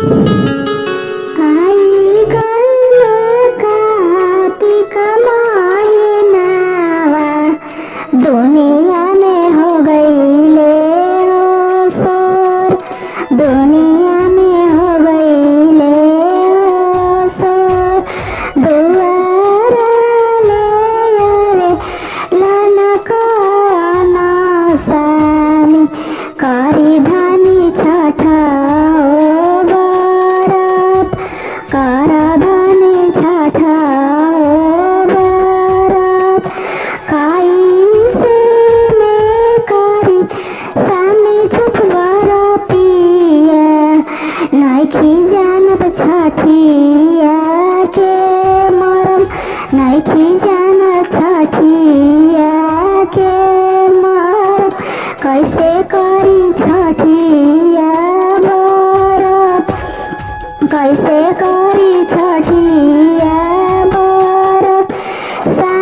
आई गइल कार्तिक महिनावा, दुनिया में हो गइले असर, दुनिया में हो गइले असर। दुआरा ले आवे लनकना सानी, करी धानी छठा ओ बरत, करा धानी छठा ओ बरत। कैसे में करी सानी छठ बरतिया, नइखी जानत छठिया के मरम, नइखी जानत छठिया के मरम। कैसे करी छठिया बरत, कैसे करी